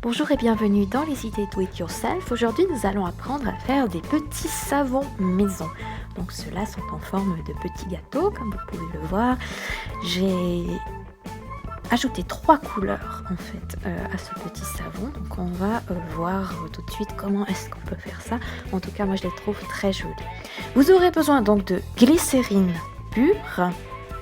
Bonjour et bienvenue dans les idées Do It Yourself. Aujourd'hui, nous allons apprendre à faire des petits savons maison. Donc ceux-là sont en forme de petits gâteaux, comme vous pouvez le voir. J'ai ajouté 3 couleurs en fait à ce petit savon. Donc on va voir tout de suite comment est-ce qu'on peut faire ça. En tout cas, moi je les trouve très jolies. Vous aurez besoin donc de glycérine pure,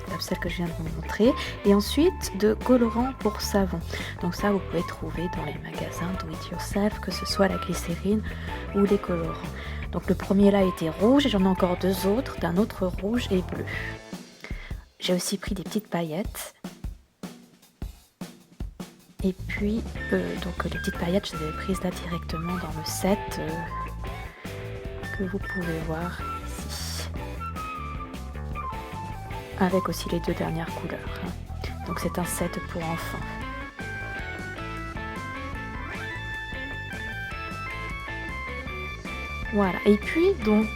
comme celle que je viens de vous montrer, et ensuite de colorant pour savon. Donc ça vous pouvez trouver dans les magasins Do It Yourself, que ce soit la glycérine ou les colorants. Donc le premier là était rouge et j'en ai encore 2 autres d'un autre rouge et bleu. J'ai aussi pris des petites paillettes. Et puis donc les petites paillettes, je les avais prises là directement dans le set que vous pouvez voir ici. Avec aussi les 2 dernières couleurs. Donc c'est un set pour enfants. Voilà, et puis donc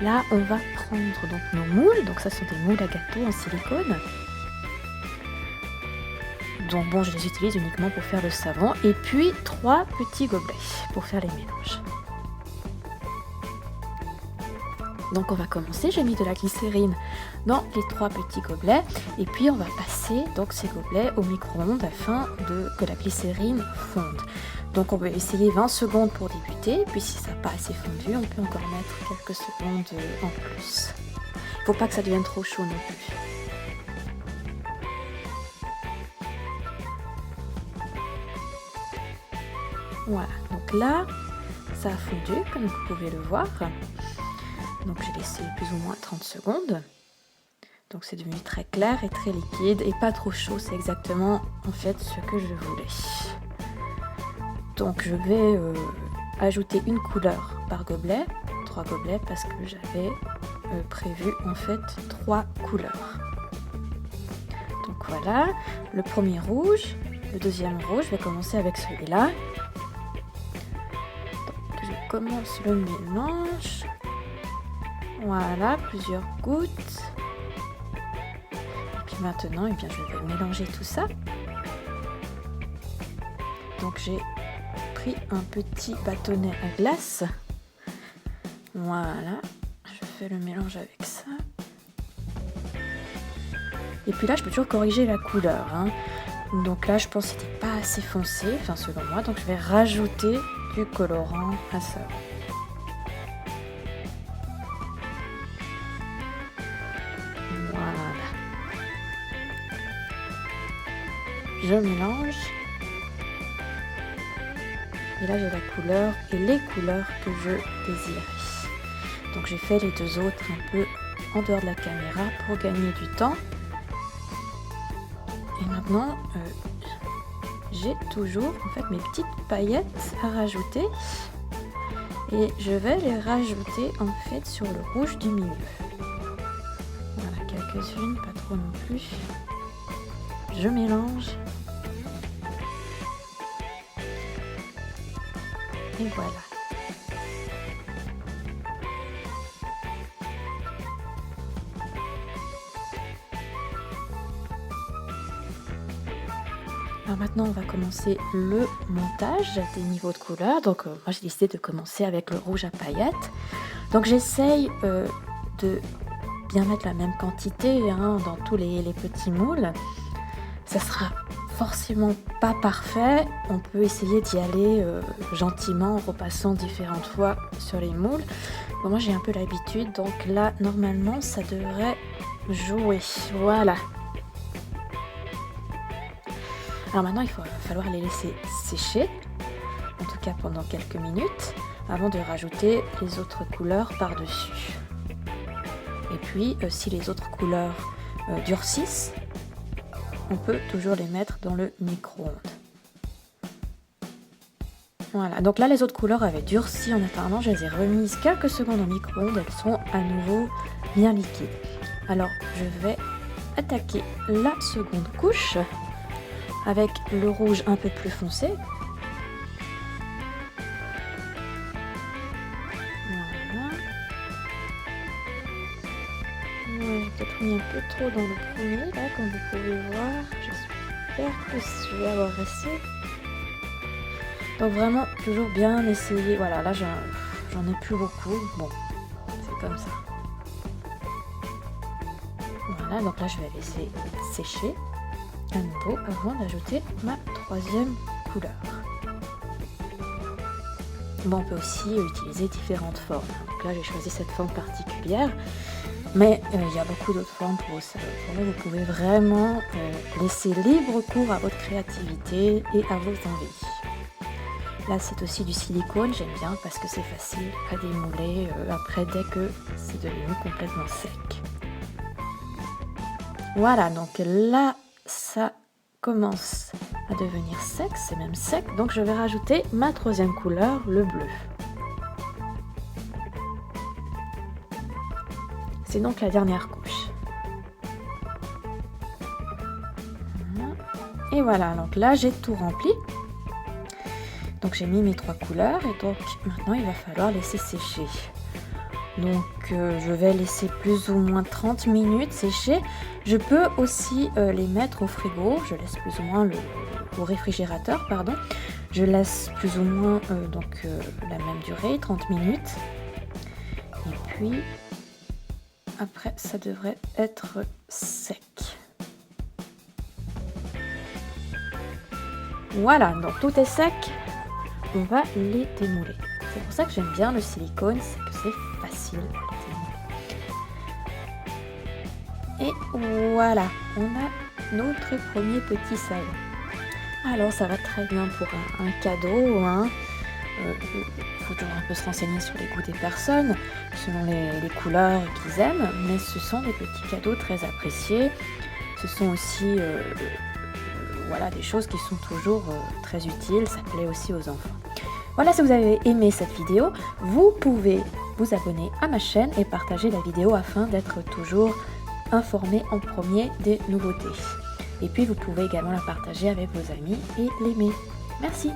là on va prendre donc nos moules. Donc ça sont des moules à gâteau en silicone. Donc bon, je les utilise uniquement pour faire le savon. Et puis 3 petits gobelets pour faire les mélanges. Donc on va commencer, j'ai mis de la glycérine dans les 3 petits gobelets et puis on va passer donc ces gobelets au micro-ondes afin que la glycérine fonde. Donc on peut essayer 20 secondes pour débuter, puis si ça n'a pas assez fondu, on peut encore mettre quelques secondes en plus. Il ne faut pas que ça devienne trop chaud non plus. Voilà, donc là, ça a fondu comme vous pouvez le voir. Donc j'ai laissé plus ou moins 30 secondes. Donc c'est devenu très clair et très liquide et pas trop chaud. C'est exactement en fait ce que je voulais. Donc je vais ajouter une couleur par gobelet, 3 gobelets parce que j'avais prévu en fait 3 couleurs. Donc voilà, le premier rouge, le deuxième rouge, je vais commencer avec celui-là. Donc je commence le mélange. Voilà, plusieurs gouttes. Et puis maintenant, eh bien, je vais mélanger tout ça. Donc j'ai pris un petit bâtonnet à glace. Voilà, je fais le mélange avec ça. Et puis là, je peux toujours corriger la couleur. Donc là, je pense que c'était pas assez foncé, enfin selon moi. Donc je vais rajouter du colorant à ça. Je mélange et là j'ai la couleur et les couleurs que je désirais. Donc j'ai fait les 2 autres un peu en dehors de la caméra pour gagner du temps. Et maintenant j'ai toujours en fait mes petites paillettes à rajouter et je vais les rajouter en fait sur le rouge du milieu. Voilà, quelques-unes, pas trop non plus. Je mélange. Et voilà. Alors maintenant, on va commencer le montage des niveaux de couleurs. Donc moi, j'ai décidé de commencer avec le rouge à paillettes. Donc j'essaye de bien mettre la même quantité dans tous les petits moules. Ça sera forcément pas parfait, on peut essayer d'y aller gentiment en repassant différentes fois sur les moules. Bon, moi j'ai un peu l'habitude, donc là normalement ça devrait jouer. Voilà. Alors maintenant il va falloir les laisser sécher, en tout cas pendant quelques minutes, avant de rajouter les autres couleurs par-dessus. Et puis si les autres couleurs durcissent, on peut toujours les mettre dans le micro-ondes. Voilà, donc là les autres couleurs avaient durci en attendant, je les ai remises quelques secondes au micro-ondes, elles sont à nouveau bien liquides. Alors je vais attaquer la seconde couche avec le rouge un peu plus foncé. Voilà. J'ai peut-être mis un peu trop dans le premier, là, comme vous pouvez voir. J'espère que je vais avoir assez. Donc vraiment, toujours bien essayer. Voilà, là j'en ai plus beaucoup. Bon, c'est comme ça. Voilà, donc là je vais laisser sécher à nouveau avant d'ajouter ma troisième couleur. Bon, on peut aussi utiliser différentes formes. Donc là j'ai choisi cette forme particulière, mais il y a beaucoup d'autres formes pour ça. Vous pouvez vraiment laisser libre cours à votre créativité et à vos envies. Là c'est aussi du silicone, j'aime bien parce que c'est facile à démouler après dès que c'est devenu complètement sec. Voilà, donc là ça commence à devenir sec, c'est même sec, donc je vais rajouter ma troisième couleur, le bleu. C'est donc la dernière couche. Et voilà, donc là j'ai tout rempli. Donc j'ai mis mes 3 couleurs et donc maintenant il va falloir laisser sécher. Donc je vais laisser plus ou moins 30 minutes sécher. Je peux aussi les mettre au frigo, je laisse plus ou moins au réfrigérateur, pardon. Je laisse plus ou moins la même durée, 30 minutes. Et puis après ça devrait être sec. Voilà, donc tout est sec. On va les démouler. C'est pour ça que j'aime bien le silicone, c'est que c'est facile à les démouler. Et voilà, on a notre premier petit savon. Alors ça va très bien pour un cadeau, hein. Faut toujours un peu se renseigner sur les goûts des personnes, selon les couleurs qu'ils aiment, mais ce sont des petits cadeaux très appréciés. Ce sont aussi voilà, des choses qui sont toujours très utiles, ça plaît aussi aux enfants. Voilà, si vous avez aimé cette vidéo, vous pouvez vous abonner à ma chaîne et partager la vidéo afin d'être toujours informé en premier des nouveautés. Et puis vous pouvez également la partager avec vos amis et l'aimer. Merci!